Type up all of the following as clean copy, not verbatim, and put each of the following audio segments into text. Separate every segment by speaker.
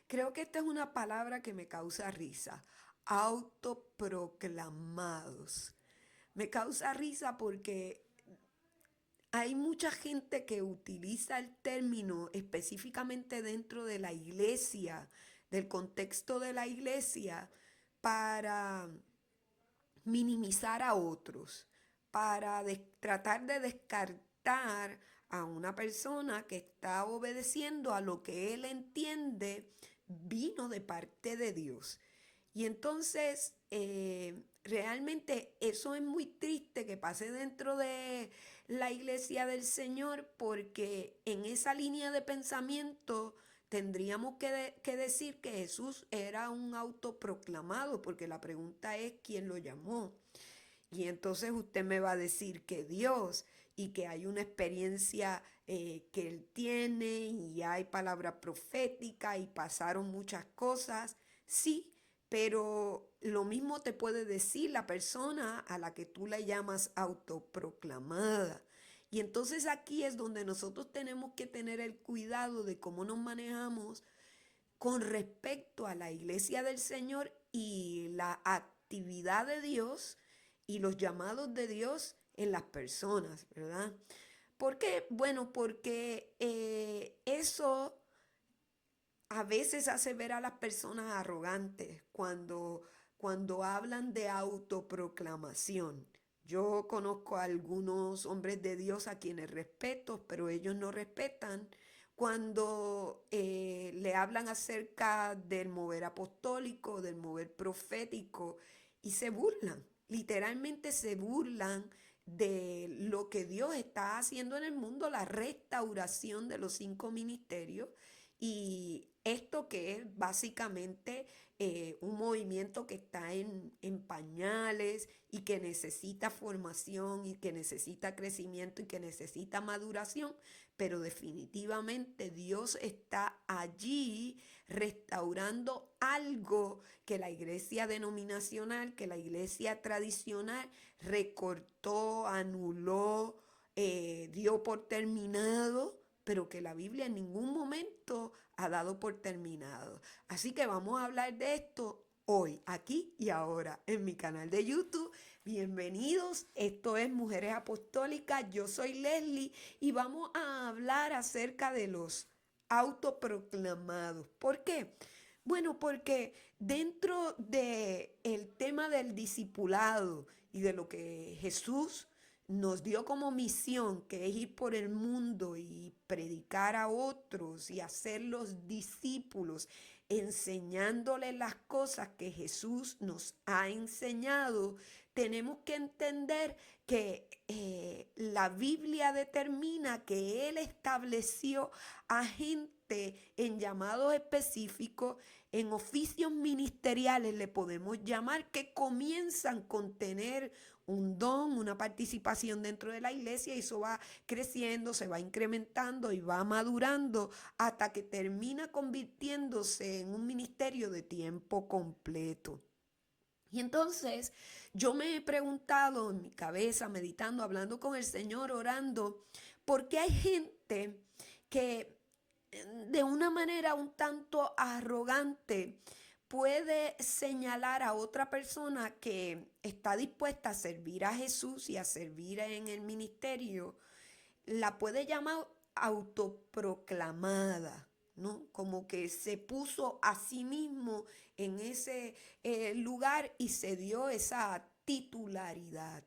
Speaker 1: Creo que esta es una palabra que me causa risa. Autoproclamados. Me causa risa porque hay mucha gente que utiliza el término específicamente dentro de la iglesia, del contexto de la iglesia, para minimizar a otros, para tratar de descartar a una persona que está obedeciendo a lo que él entiende vino de parte de Dios. Y entonces, realmente eso es muy triste que pase dentro de la iglesia del Señor, porque en esa línea de pensamiento tendríamos que decir que Jesús era un autoproclamado, porque la pregunta es quién lo llamó. Y entonces usted me va a decir que Dios y que hay una experiencia que Él tiene y hay palabra profética y pasaron muchas cosas. Sí, pero lo mismo te puede decir la persona a la que tú le llamas autoproclamada. Y entonces aquí es donde nosotros tenemos que tener el cuidado de cómo nos manejamos con respecto a la iglesia del Señor y la actividad de Dios y los llamados de Dios en las personas, ¿verdad? ¿Por qué? Bueno, porque eso a veces hace ver a las personas arrogantes cuando hablan de autoproclamación. Yo conozco a algunos hombres de Dios a quienes respeto, pero ellos no respetan cuando le hablan acerca del mover apostólico, del mover profético, y se burlan, literalmente se burlan de lo que Dios está haciendo en el mundo, la restauración de los 5 ministerios y esto que es básicamente un movimiento que está en pañales y que necesita formación y que necesita crecimiento y que necesita maduración, pero definitivamente Dios está allí restaurando algo que la iglesia denominacional, que la iglesia tradicional recortó, anuló, dio por terminado, pero que la Biblia en ningún momento ha dado por terminado. Así que vamos a hablar de esto hoy, aquí y ahora, en mi canal de YouTube. Bienvenidos, esto es Mujeres Apostólicas, yo soy Leslie y vamos a hablar acerca de los autoproclamados. ¿Por qué? Bueno, porque dentro de el tema del discipulado y de lo que Jesús nos dio como misión, que es ir por el mundo y predicar a otros y hacerlos discípulos, enseñándoles las cosas que Jesús nos ha enseñado, tenemos que entender que la Biblia determina que Él estableció a gente en llamados específicos, en oficios ministeriales le podemos llamar, que comienzan con tener un don, una participación dentro de la iglesia y eso va creciendo, se va incrementando y va madurando hasta que termina convirtiéndose en un ministerio de tiempo completo. Y entonces yo me he preguntado en mi cabeza, meditando, hablando con el Señor, orando, ¿por qué hay gente que de una manera un tanto arrogante puede señalar a otra persona que está dispuesta a servir a Jesús y a servir en el ministerio? La puede llamar autoproclamada, ¿no? Como que se puso a sí mismo en ese lugar y se dio esa titularidad.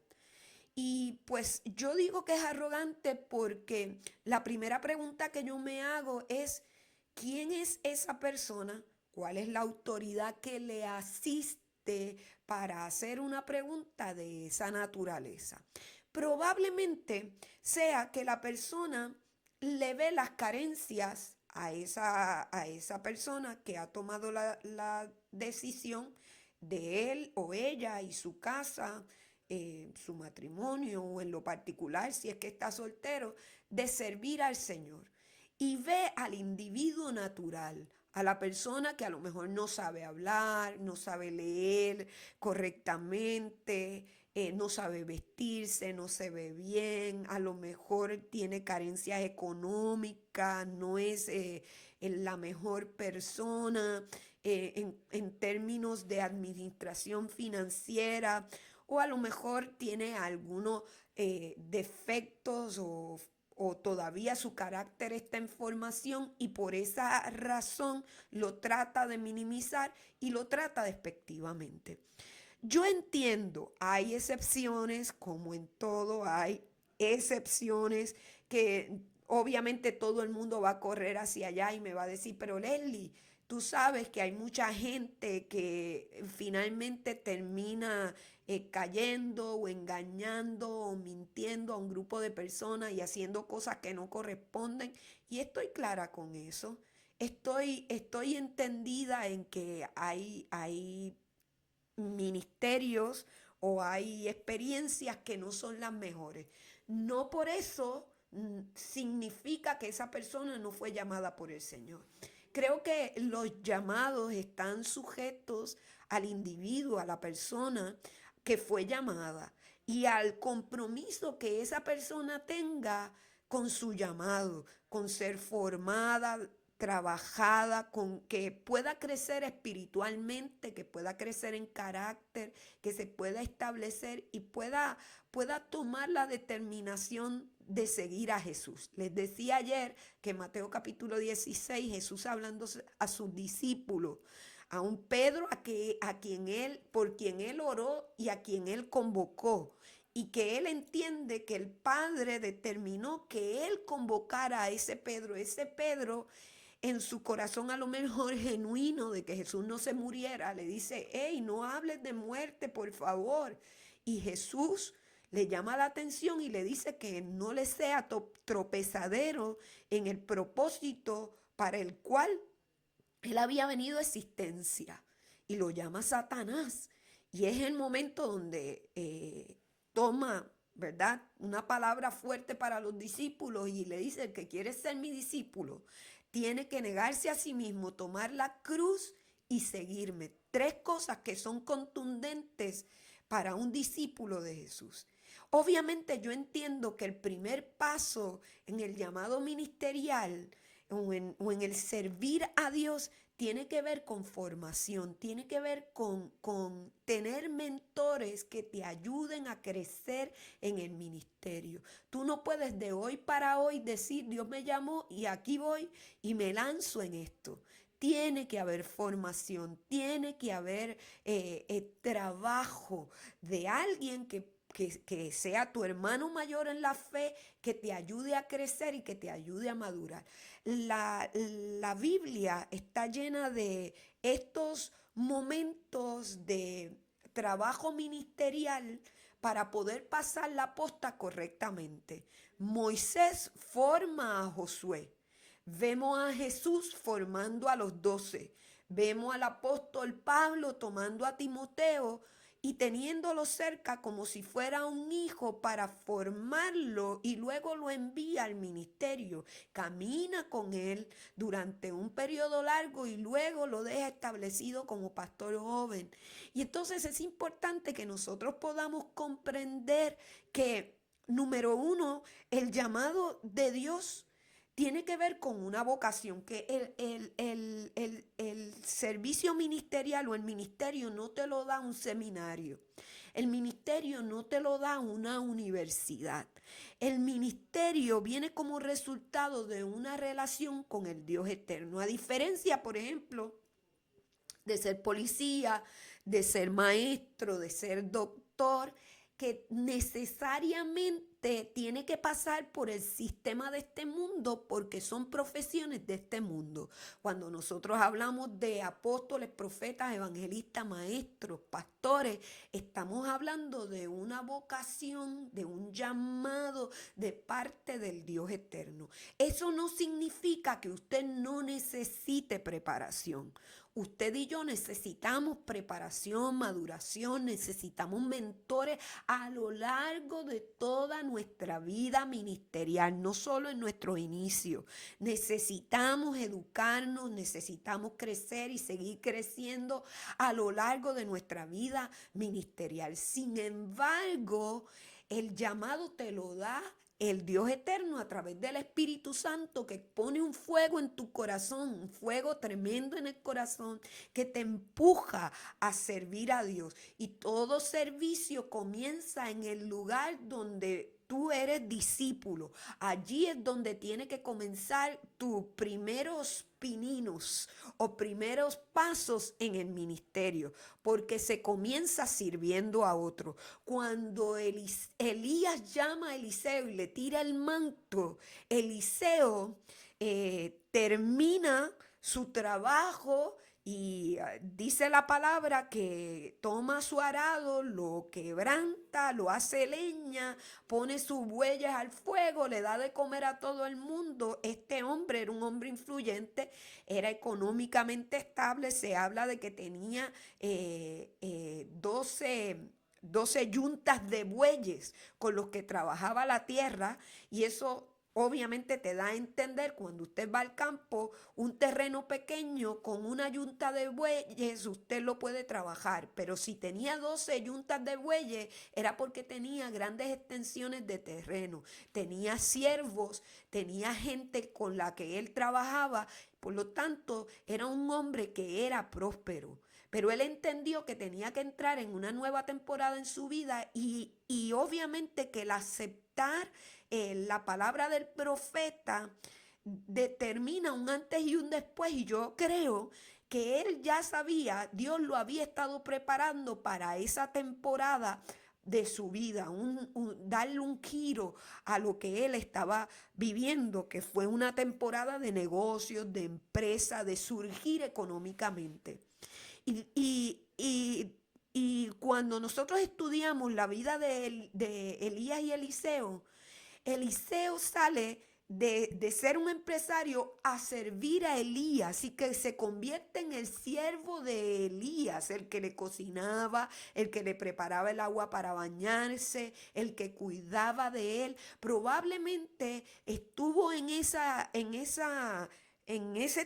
Speaker 1: Y pues yo digo que es arrogante porque la primera pregunta que yo me hago es, ¿quién es esa persona? ¿Cuál es la autoridad que le asiste para hacer una pregunta de esa naturaleza? Probablemente sea que la persona le ve las carencias a esa persona que ha tomado la decisión de él o ella y su casa, su matrimonio o en lo particular, si es que está soltero, de servir al Señor. Y ve al individuo natural, a la persona que a lo mejor no sabe hablar, no sabe leer correctamente, no sabe vestirse, no se ve bien, a lo mejor tiene carencias económicas, no es la mejor persona en términos de administración financiera, o a lo mejor tiene algunos defectos o todavía su carácter está en formación y por esa razón lo trata de minimizar y lo trata despectivamente. Yo entiendo, hay excepciones, como en todo hay excepciones que obviamente todo el mundo va a correr hacia allá y me va a decir, pero Leslie, tú sabes que hay mucha gente que finalmente termina cayendo o engañando o mintiendo a un grupo de personas y haciendo cosas que no corresponden. Y estoy clara con eso. Estoy entendida en que hay ministerios o hay experiencias que no son las mejores. No por eso significa que esa persona no fue llamada por el Señor. Creo que los llamados están sujetos al individuo, a la persona que fue llamada y al compromiso que esa persona tenga con su llamado, con ser formada, trabajada, con que pueda crecer espiritualmente, que pueda crecer en carácter, que se pueda establecer y pueda tomar la determinación de seguir a Jesús. Les decía ayer que en Mateo capítulo 16, Jesús hablando a sus discípulos, a un Pedro por quien él oró y a quien él convocó, y que él entiende que el Padre determinó que él convocara a ese Pedro en su corazón a lo mejor genuino de que Jesús no se muriera, le dice, hey, no hables de muerte, por favor. Y Jesús le llama la atención y le dice que no le sea tropezadero en el propósito para el cual él había venido a existencia. Y lo llama Satanás. Y es el momento donde toma, ¿verdad?, una palabra fuerte para los discípulos y le dice, el que quiere ser mi discípulo, tiene que negarse a sí mismo, tomar la cruz y seguirme. Tres cosas que son contundentes para un discípulo de Jesús. Obviamente yo entiendo que el primer paso en el llamado ministerial o en el servir a Dios tiene que ver con formación, tiene que ver con tener mentores que te ayuden a crecer en el ministerio. Tú no puedes de hoy para hoy decir, Dios me llamó y aquí voy y me lanzo en esto. Tiene que haber formación, tiene que haber trabajo de alguien que sea tu hermano mayor en la fe, que te ayude a crecer y que te ayude a madurar. La Biblia está llena de estos momentos de trabajo ministerial para poder pasar la posta correctamente. Moisés forma a Josué. Vemos a Jesús formando a los 12. Vemos al apóstol Pablo tomando a Timoteo y teniéndolo cerca como si fuera un hijo para formarlo y luego lo envía al ministerio. Camina con él durante un periodo largo y luego lo deja establecido como pastor joven. Y entonces es importante que nosotros podamos comprender que, número uno, el llamado de Dios tiene que ver con una vocación, que el servicio ministerial o el ministerio no te lo da un seminario. El ministerio no te lo da una universidad. El ministerio viene como resultado de una relación con el Dios eterno. A diferencia, por ejemplo, de ser policía, de ser maestro, de ser doctor, que necesariamente tiene que pasar por el sistema de este mundo porque son profesiones de este mundo. Cuando nosotros hablamos de apóstoles, profetas, evangelistas, maestros, pastores, estamos hablando de una vocación, de un llamado de parte del Dios eterno. Eso no significa que usted no necesite preparación. Usted y yo necesitamos preparación, maduración, necesitamos mentores a lo largo de toda nuestra vida ministerial, no solo en nuestro inicio. Necesitamos educarnos, necesitamos crecer y seguir creciendo a lo largo de nuestra vida ministerial. Sin embargo, el llamado te lo da el Dios eterno a través del Espíritu Santo, que pone un fuego en tu corazón, un fuego tremendo en el corazón que te empuja a servir a Dios. Y todo servicio comienza en el lugar donde tú eres discípulo. Allí es donde tiene que comenzar tus primeros pininos o primeros pasos en el ministerio, porque se comienza sirviendo a otro. Cuando Elías llama a Eliseo y le tira el manto, Eliseo termina su trabajo y dice la palabra que toma su arado, lo quebranta, lo hace leña, pone sus bueyes al fuego, le da de comer a todo el mundo. Este hombre era un hombre influyente, era económicamente estable. Se habla de que tenía 12 yuntas de bueyes con los que trabajaba la tierra, y eso obviamente te da a entender, cuando usted va al campo, un terreno pequeño con una yunta de bueyes usted lo puede trabajar, pero si tenía 12 yuntas de bueyes era porque tenía grandes extensiones de terreno, tenía siervos, tenía gente con la que él trabajaba. Por lo tanto, era un hombre que era próspero. Pero él entendió que tenía que entrar en una nueva temporada en su vida, y obviamente que el aceptar la palabra del profeta determina un antes y un después. Y yo creo que él ya sabía, Dios lo había estado preparando para esa temporada de su vida, darle un giro a lo que él estaba viviendo, que fue una temporada de negocios, de empresa, de surgir económicamente. Y cuando nosotros estudiamos la vida de Elías y Eliseo, Eliseo sale de ser un empresario a servir a Elías, y que se convierte en el siervo de Elías, el que le cocinaba, el que le preparaba el agua para bañarse, el que cuidaba de él. Probablemente estuvo en ese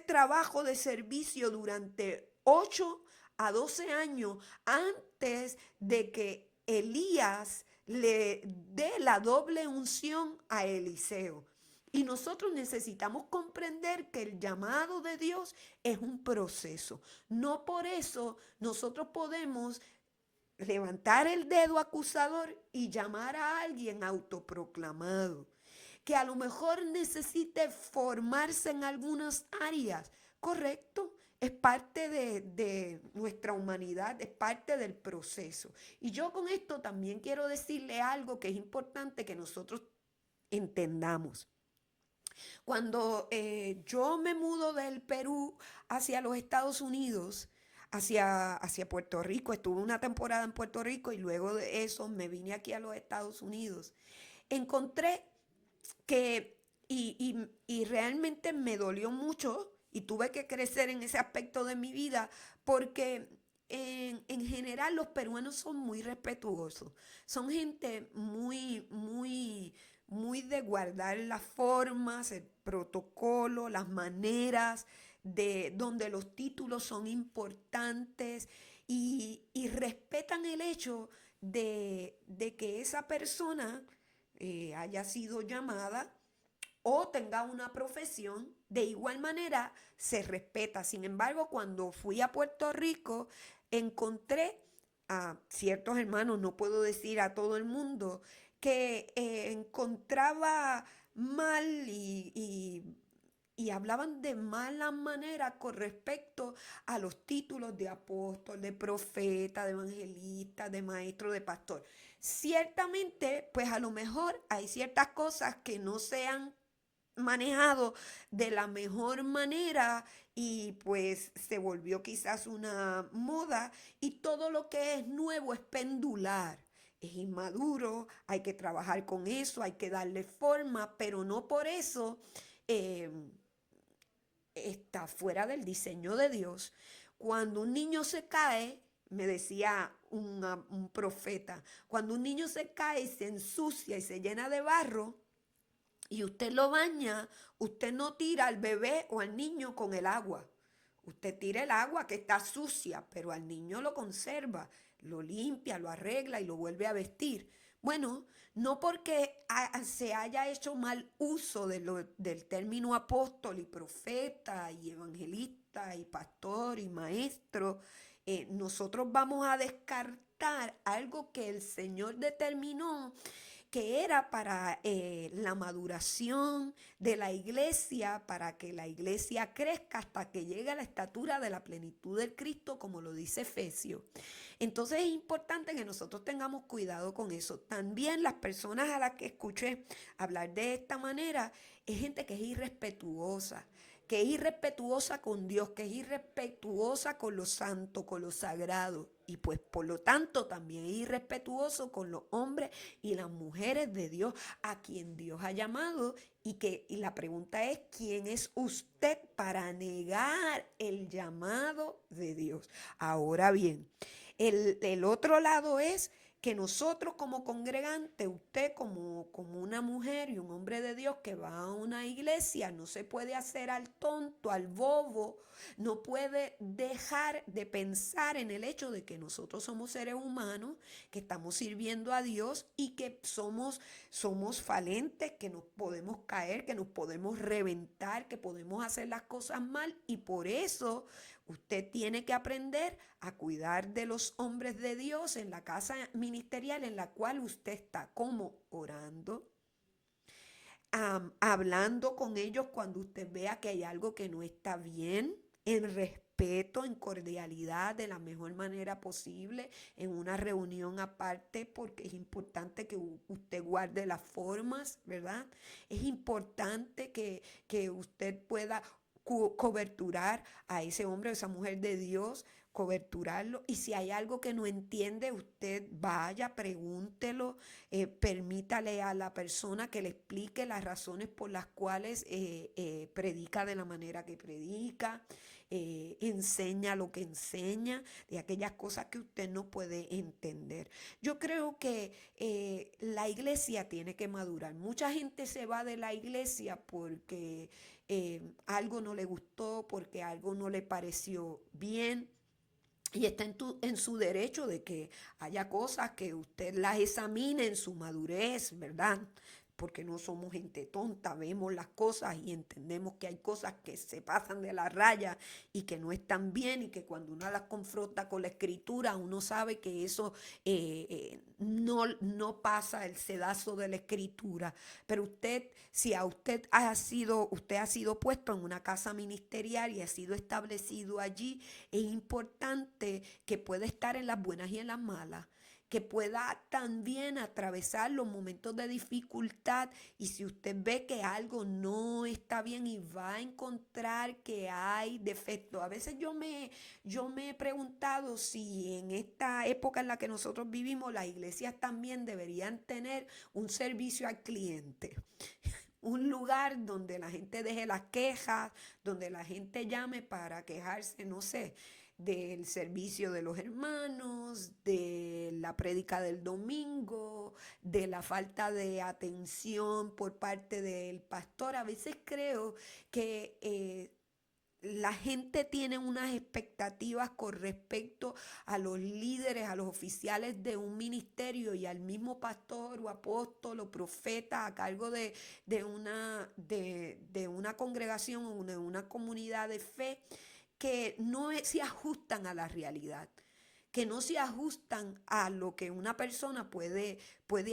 Speaker 1: trabajo de servicio durante 8 a 12 años antes de que Elías le dé la doble unción a Eliseo. Y nosotros necesitamos comprender que el llamado de Dios es un proceso. No por eso nosotros podemos levantar el dedo acusador y llamar a alguien autoproclamado, que a lo mejor necesite formarse en algunas áreas. Correcto, es parte de nuestra humanidad, es parte del proceso. Y yo con esto también quiero decirle algo que es importante que nosotros entendamos. Cuando yo me mudo del Perú hacia los Estados Unidos, hacia Puerto Rico, estuve una temporada en Puerto Rico y luego de eso me vine aquí a los Estados Unidos, encontré que, y realmente me dolió mucho y tuve que crecer en ese aspecto de mi vida, porque en general los peruanos son muy respetuosos, son gente muy de guardar las formas, el protocolo, las maneras, de donde los títulos son importantes, y respetan el hecho de que esa persona haya sido llamada o tenga una profesión. De igual manera se respeta. Sin embargo, cuando fui a Puerto Rico, encontré a ciertos hermanos, no puedo decir a todo el mundo, que encontraba mal y hablaban de mala manera con respecto a los títulos de apóstol, de profeta, de evangelista, de maestro, de pastor. Ciertamente, pues a lo mejor hay ciertas cosas que no se han manejado de la mejor manera, y pues se volvió quizás una moda, y todo lo que es nuevo es pendular. Es inmaduro, hay que trabajar con eso, hay que darle forma, pero no por eso eh, está fuera del diseño de Dios. Cuando un niño se cae, me decía un profeta, cuando un niño se cae y se ensucia y se llena de barro, y usted lo baña, usted no tira al bebé o al niño con el agua. Usted tira el agua que está sucia, pero al niño lo conserva, lo limpia, lo arregla y lo vuelve a vestir. Bueno, no porque se haya hecho mal uso del término apóstol y profeta y evangelista y pastor y maestro, nosotros vamos a descartar algo que el Señor determinó que era para la maduración de la iglesia, para que la iglesia crezca hasta que llegue a la estatura de la plenitud del Cristo, como lo dice Efesios. Entonces es importante que nosotros tengamos cuidado con eso. También las personas a las que escuché hablar de esta manera es gente que es irrespetuosa, que es irrespetuosa con Dios, que es irrespetuosa con lo santo, con lo sagrado. Y pues por lo tanto también es irrespetuoso con los hombres y las mujeres de Dios a quien Dios ha llamado. Y la pregunta es, ¿quién es usted para negar el llamado de Dios? Ahora bien, el otro lado es que nosotros como congregante, usted como una mujer y un hombre de Dios que va a una iglesia, no se puede hacer al tonto, al bobo, no puede dejar de pensar en el hecho de que nosotros somos seres humanos, que estamos sirviendo a Dios y que somos falentes, que nos podemos caer, que nos podemos reventar, que podemos hacer las cosas mal y por eso usted tiene que aprender a cuidar de los hombres de Dios en la casa ministerial en la cual usted está, como orando, hablando con ellos cuando usted vea que hay algo que no está bien, en respeto, en cordialidad, de la mejor manera posible, en una reunión aparte, porque es importante que usted guarde las formas, ¿verdad? Es importante que usted pueda coberturar a ese hombre o esa mujer de Dios, coberturarlo. Y si hay algo que no entiende, usted vaya, pregúntelo, permítale a la persona que le explique las razones por las cuales predica de la manera que predica, enseña lo que enseña, de aquellas cosas que usted no puede entender. Yo creo que la iglesia tiene que madurar. Mucha gente se va de la iglesia porque algo no le gustó, porque algo no le pareció bien. Y está en su derecho de que haya cosas que usted las examine en su madurez, ¿verdad? Porque no somos gente tonta, vemos las cosas y entendemos que hay cosas que se pasan de la raya y que no están bien y que cuando uno las confronta con la escritura, uno sabe que eso no pasa el sedazo de la escritura. Pero si a usted ha sido puesto en una casa ministerial y ha sido establecido allí, es importante que pueda estar en las buenas y en las malas, que pueda también atravesar los momentos de dificultad y si usted ve que algo no está bien y va a encontrar que hay defectos. A veces yo me he preguntado si en esta época en la que nosotros vivimos las iglesias también deberían tener un servicio al cliente. Un lugar donde la gente deje las quejas, donde la gente llame para quejarse, no sé, del servicio de los hermanos, de la prédica del domingo, de la falta de atención por parte del pastor. A veces creo que la gente tiene unas expectativas con respecto a los líderes, a los oficiales de un ministerio y al mismo pastor o apóstol o profeta a cargo de una congregación o de una comunidad de fe que no se ajustan a la realidad, que no se ajustan a lo que una persona puede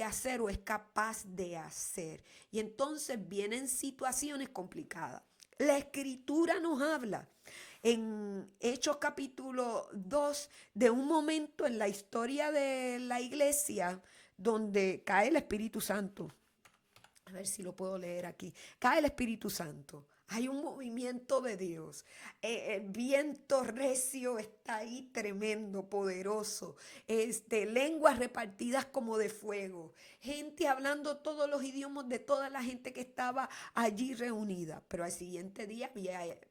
Speaker 1: hacer o es capaz de hacer. Y entonces vienen situaciones complicadas. La escritura nos habla en Hechos capítulo 2 de un momento en la historia de la iglesia donde cae el Espíritu Santo. A ver si lo puedo leer aquí. Cae el Espíritu Santo. Hay un movimiento de Dios. El viento recio está ahí tremendo, poderoso. Lenguas repartidas como de fuego. Gente hablando todos los idiomas de toda la gente que estaba allí reunida. Pero al siguiente día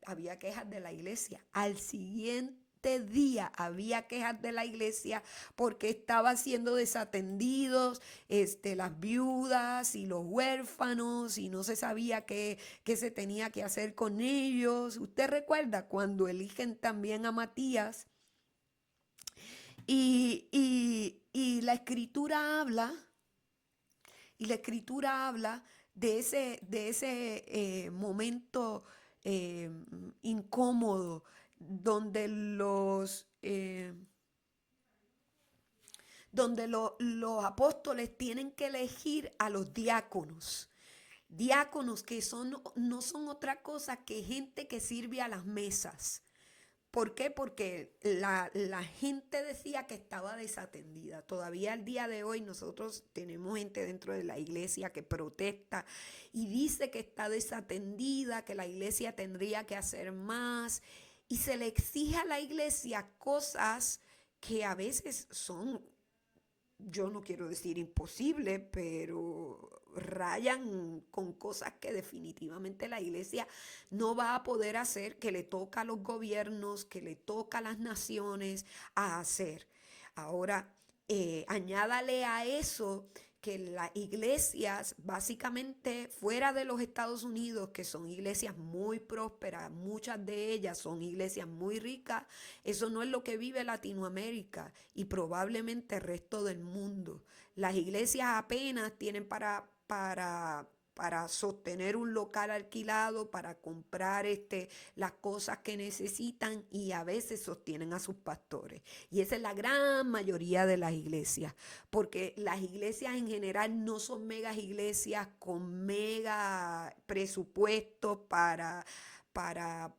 Speaker 1: había quejas de la iglesia. Al siguiente día había quejas de la iglesia porque estaba siendo desatendidos las viudas y los huérfanos y no se sabía qué se tenía que hacer con ellos. Usted recuerda cuando eligen también a Matías y la escritura habla de ese momento incómodo donde los apóstoles tienen que elegir a los diáconos. Diáconos que no son otra cosa que gente que sirve a las mesas. ¿Por qué? Porque la gente decía que estaba desatendida. Todavía al día de hoy nosotros tenemos gente dentro de la iglesia que protesta y dice que está desatendida, que la iglesia tendría que hacer más. Y se le exige a la iglesia cosas que a veces son, yo no quiero decir imposible, pero rayan con cosas que definitivamente la iglesia no va a poder hacer, que le toca a los gobiernos, que le toca a las naciones a hacer. Ahora, añádale a eso que las iglesias, básicamente fuera de los Estados Unidos, que son iglesias muy prósperas, muchas de ellas son iglesias muy ricas, eso no es lo que vive Latinoamérica y probablemente el resto del mundo. Las iglesias apenas tienen para sostener un local alquilado, para comprar las cosas que necesitan y a veces sostienen a sus pastores. Y esa es la gran mayoría de las iglesias, porque las iglesias en general no son megas iglesias con mega presupuestos para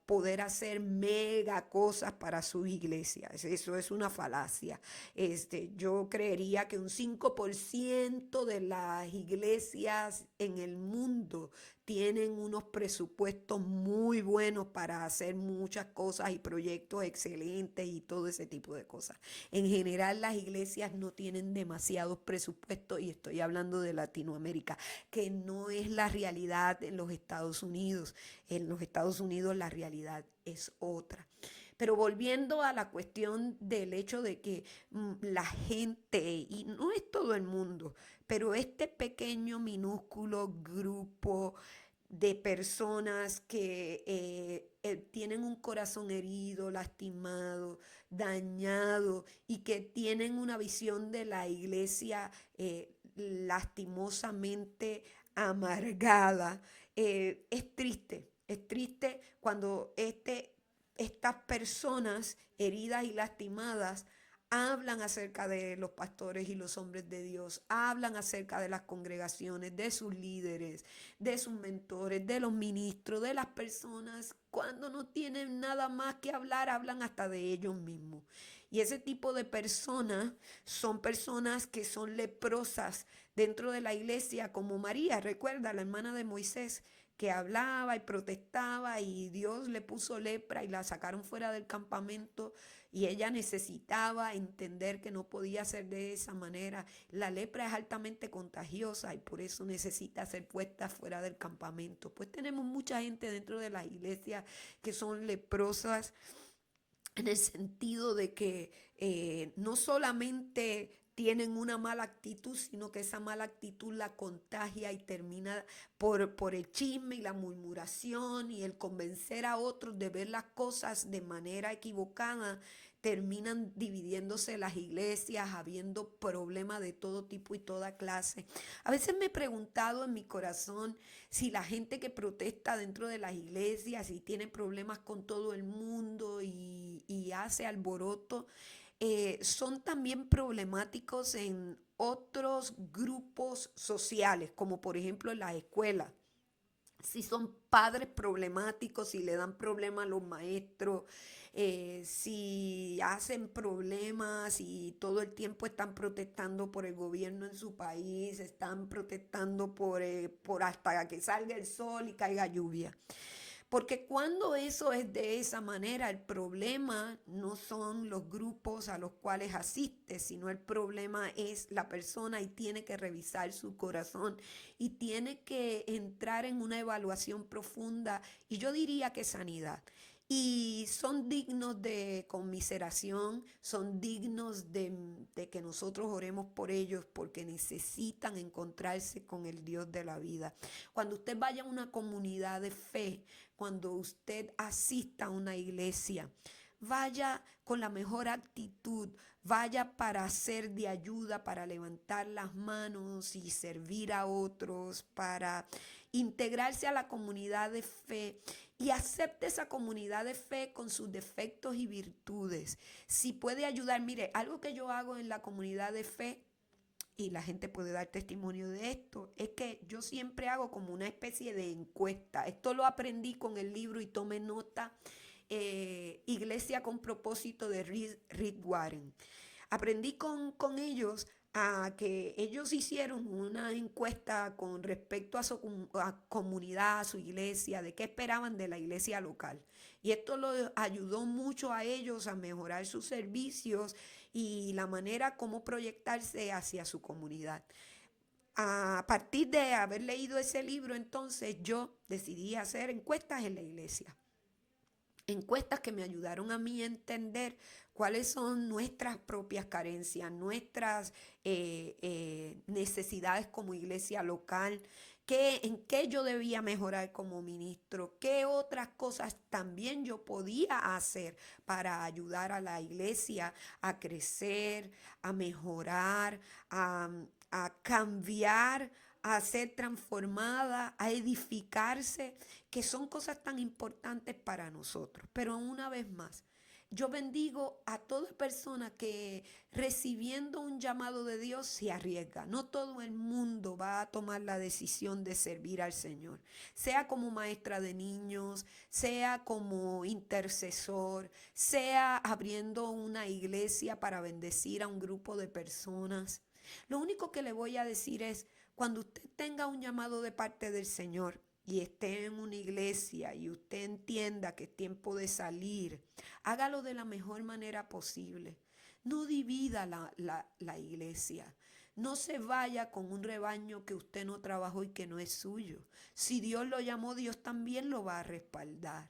Speaker 1: poder hacer mega cosas para sus iglesias. Eso es una falacia. Yo creería que un 5% de las iglesias en el mundo tienen unos presupuestos muy buenos para hacer muchas cosas y proyectos excelentes y todo ese tipo de cosas. En general las iglesias no tienen demasiados presupuestos y estoy hablando de Latinoamérica, que no es la realidad en los Estados Unidos. En los Estados Unidos la realidad es otra. Pero volviendo a la cuestión del hecho de que la gente, y no es todo el mundo, pero este pequeño, minúsculo grupo de personas que tienen un corazón herido, lastimado, dañado y que tienen una visión de la iglesia lastimosamente amargada, es triste cuando estas personas heridas y lastimadas hablan acerca de los pastores y los hombres de Dios, hablan acerca de las congregaciones, de sus líderes, de sus mentores, de los ministros, de las personas. Cuando no tienen nada más que hablar, hablan hasta de ellos mismos. Y ese tipo de personas son personas que son leprosas dentro de la iglesia, como María, recuerda, la hermana de Moisés, que hablaba y protestaba y Dios le puso lepra y la sacaron fuera del campamento y ella necesitaba entender que no podía ser de esa manera. La lepra es altamente contagiosa y por eso necesita ser puesta fuera del campamento. Pues tenemos mucha gente dentro de las iglesias que son leprosas en el sentido de que no solamente tienen una mala actitud, sino que esa mala actitud la contagia y termina por el chisme y la murmuración y el convencer a otros de ver las cosas de manera equivocada. Terminan dividiéndose las iglesias, habiendo problemas de todo tipo y toda clase. A veces me he preguntado en mi corazón si la gente que protesta dentro de las iglesias y tiene problemas con todo el mundo y hace alboroto, son también problemáticos en otros grupos sociales, como por ejemplo en las escuelas. Si son padres problemáticos, si le dan problemas a los maestros, si hacen problemas y todo el tiempo están protestando por el gobierno en su país, están protestando por hasta que salga el sol y caiga lluvia. Porque cuando eso es de esa manera, el problema no son los grupos a los cuales asiste, sino el problema es la persona y tiene que revisar su corazón y tiene que entrar en una evaluación profunda y yo diría que sanidad. y son dignos de conmiseración, son dignos de que nosotros oremos por ellos porque necesitan encontrarse con el Dios de la vida. Cuando usted vaya a una comunidad de fe, cuando usted asista a una iglesia, vaya con la mejor actitud, vaya para ser de ayuda, para levantar las manos y servir a otros, para integrarse a la comunidad de fe y acepte esa comunidad de fe con sus defectos y virtudes. Si puede ayudar, mire, algo que yo hago en la comunidad de fe, y la gente puede dar testimonio de esto, es que yo siempre hago como una especie de encuesta. Esto lo aprendí con el libro y tome nota, Iglesia con propósito de Rick Warren. Aprendí con ellos a que ellos hicieron una encuesta con respecto a su comunidad, a su iglesia, de qué esperaban de la iglesia local. Y esto los ayudó mucho a ellos a mejorar sus servicios y la manera como proyectarse hacia su comunidad. A partir de haber leído ese libro, entonces yo decidí hacer encuestas en la iglesia. Encuestas que me ayudaron a mí a entender cuáles son nuestras propias carencias, nuestras necesidades como iglesia local, en qué yo debía mejorar como ministro, qué otras cosas también yo podía hacer para ayudar a la iglesia a crecer, a mejorar, a cambiar, a ser transformada, a edificarse, que son cosas tan importantes para nosotros. Pero una vez más, yo bendigo a toda persona que recibiendo un llamado de Dios se arriesga. No todo el mundo va a tomar la decisión de servir al Señor. Sea como maestra de niños, sea como intercesor, sea abriendo una iglesia para bendecir a un grupo de personas. Lo único que le voy a decir es, cuando usted tenga un llamado de parte del Señor y esté en una iglesia y usted entienda que es tiempo de salir, hágalo de la mejor manera posible. No divida la iglesia. No se vaya con un rebaño que usted no trabajó y que no es suyo. Si Dios lo llamó, Dios también lo va a respaldar.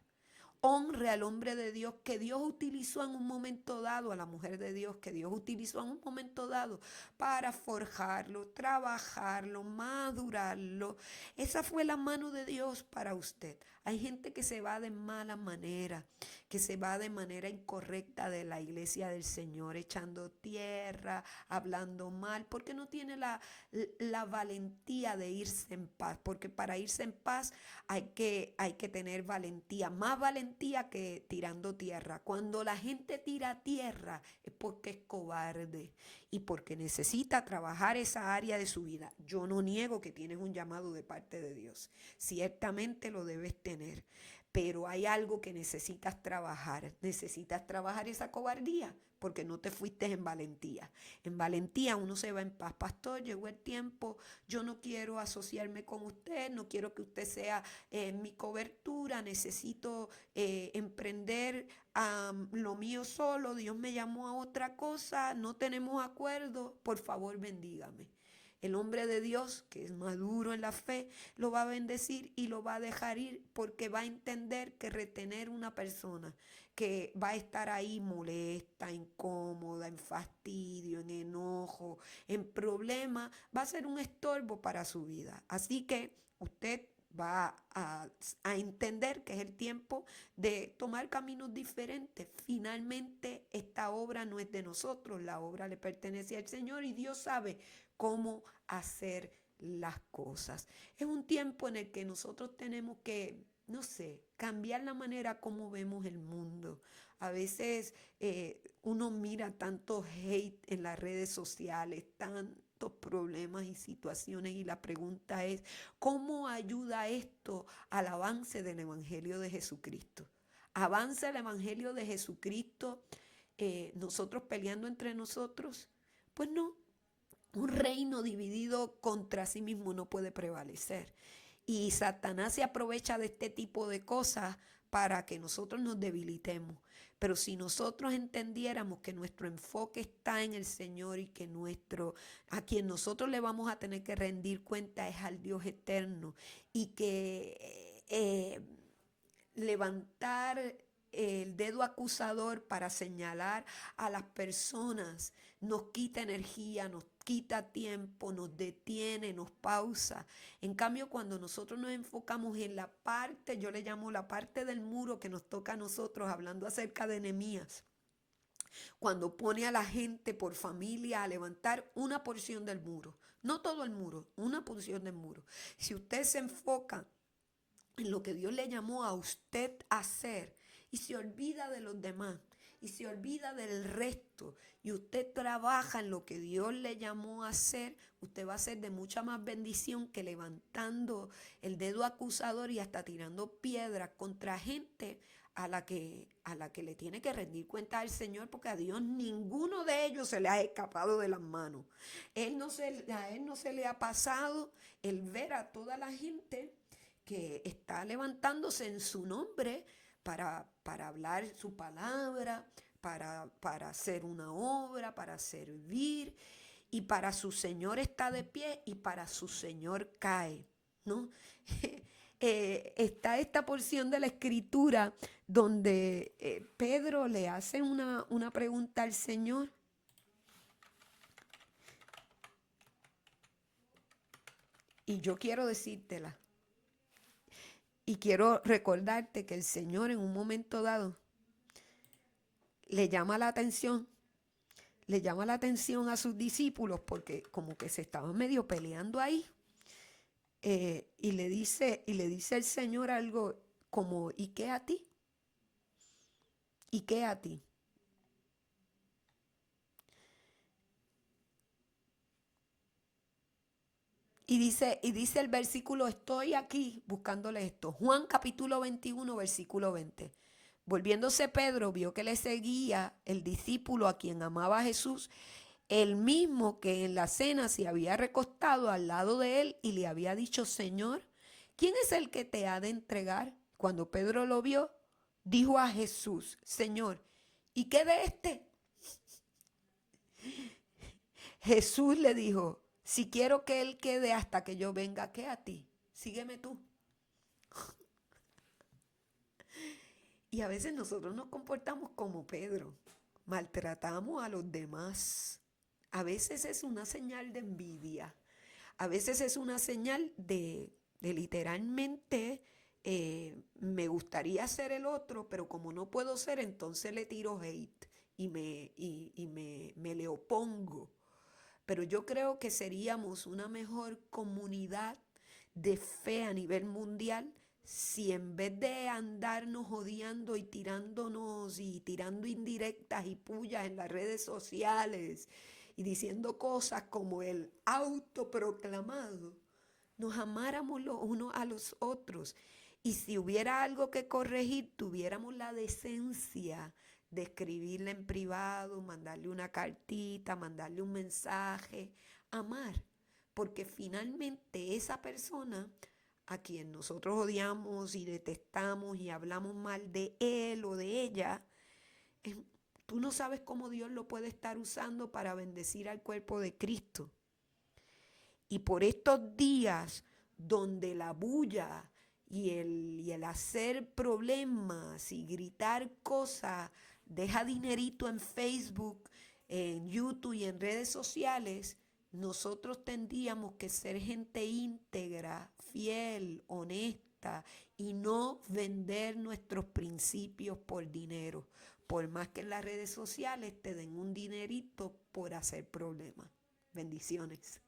Speaker 1: Honre al hombre de Dios que Dios utilizó en un momento dado, a la mujer de Dios que Dios utilizó en un momento dado para forjarlo, trabajarlo, madurarlo. Esa fue la mano de Dios para usted. Hay gente que se va de mala manera, que se va de manera incorrecta de la iglesia del Señor, echando tierra, hablando mal, porque no tiene la valentía de irse en paz, porque para irse en paz hay que tener valentía, más valentía que tirando tierra. Cuando la gente tira tierra es porque es cobarde y porque necesita trabajar esa área de su vida. Yo no niego que tienes un llamado de parte de Dios. Ciertamente lo debes tener, pero hay algo que necesitas trabajar. Necesitas trabajar esa cobardía porque no te fuiste en valentía. En valentía uno se va en paz. Pastor, llegó el tiempo, yo no quiero asociarme con usted, no quiero que usted sea mi cobertura, necesito emprender lo mío solo, Dios me llamó a otra cosa, no tenemos acuerdo, por favor bendígame. El hombre de Dios, que es maduro en la fe, lo va a bendecir y lo va a dejar ir porque va a entender que retener una persona que va a estar ahí molesta, incómoda, en fastidio, en enojo, en problema, va a ser un estorbo para su vida. Así que usted va a entender que es el tiempo de tomar caminos diferentes. Finalmente, esta obra no es de nosotros, la obra le pertenece al Señor y Dios sabe cómo hacer las cosas. Es un tiempo en el que nosotros tenemos que, no sé, cambiar la manera como vemos el mundo. A veces uno mira tanto hate en las redes sociales, tantos problemas y situaciones y la pregunta es, ¿cómo ayuda esto al avance del Evangelio de Jesucristo? ¿Avanza el Evangelio de Jesucristo nosotros peleando entre nosotros? Pues no. Un reino dividido contra sí mismo no puede prevalecer. Y Satanás se aprovecha de este tipo de cosas para que nosotros nos debilitemos. Pero si nosotros entendiéramos que nuestro enfoque está en el Señor y que a quien nosotros le vamos a tener que rendir cuenta es al Dios eterno y que levantar el dedo acusador para señalar a las personas nos quita energía, nos quita tiempo, nos detiene, nos pausa. En cambio, cuando nosotros nos enfocamos en la parte, yo le llamo la parte del muro que nos toca a nosotros, hablando acerca de Nehemías, cuando pone a la gente por familia a levantar una porción del muro, no todo el muro, una porción del muro. Si usted se enfoca en lo que Dios le llamó a usted a hacer y se olvida de los demás y se olvida del resto y usted trabaja en lo que Dios le llamó a hacer, usted va a ser de mucha más bendición que levantando el dedo acusador y hasta tirando piedras contra gente a la que le tiene que rendir cuenta al Señor, porque a Dios ninguno de ellos se le ha escapado de las manos. A Él no se le ha pasado el ver a toda la gente que está levantándose en su nombre para hablar su palabra, para hacer una obra, para servir, y para su Señor está de pie y para su Señor cae, ¿no? Está esta porción de la escritura donde Pedro le hace una pregunta al Señor. Y yo quiero decírtela. Y quiero recordarte que el Señor en un momento dado le llama la atención a sus discípulos porque como que se estaban medio peleando ahí. Y le dice el Señor algo como, ¿y qué a ti? ¿Y qué a ti? Y dice el versículo, estoy aquí buscándole esto. Juan capítulo 21, versículo 20. Volviéndose Pedro, vio que le seguía el discípulo a quien amaba a Jesús, el mismo que en la cena se había recostado al lado de él y le había dicho, Señor, ¿quién es el que te ha de entregar? Cuando Pedro lo vio, dijo a Jesús, Señor, ¿y qué de este? Jesús le dijo, si quiero que él quede hasta que yo venga, ¿qué a ti? Sígueme tú. Y a veces nosotros nos comportamos como Pedro, maltratamos a los demás. A veces es una señal de envidia, a veces es una señal de literalmente me gustaría ser el otro, pero como no puedo ser, entonces le tiro hate y me le opongo. Pero yo creo que seríamos una mejor comunidad de fe a nivel mundial si en vez de andarnos odiando y tirándonos y tirando indirectas y pullas en las redes sociales y diciendo cosas como el autoproclamado, nos amáramos los unos a los otros. Y si hubiera algo que corregir, tuviéramos la decencia de escribirle en privado, mandarle una cartita, mandarle un mensaje, amar. Porque finalmente esa persona a quien nosotros odiamos y detestamos y hablamos mal de él o de ella, es- tú no sabes cómo Dios lo puede estar usando para bendecir al cuerpo de Cristo. Y por estos días donde la bulla y el hacer problemas y gritar cosas deja dinerito en Facebook, en YouTube y en redes sociales, nosotros tendríamos que ser gente íntegra, fiel, honesta y no vender nuestros principios por dinero, por más que en las redes sociales te den un dinerito por hacer problemas. Bendiciones.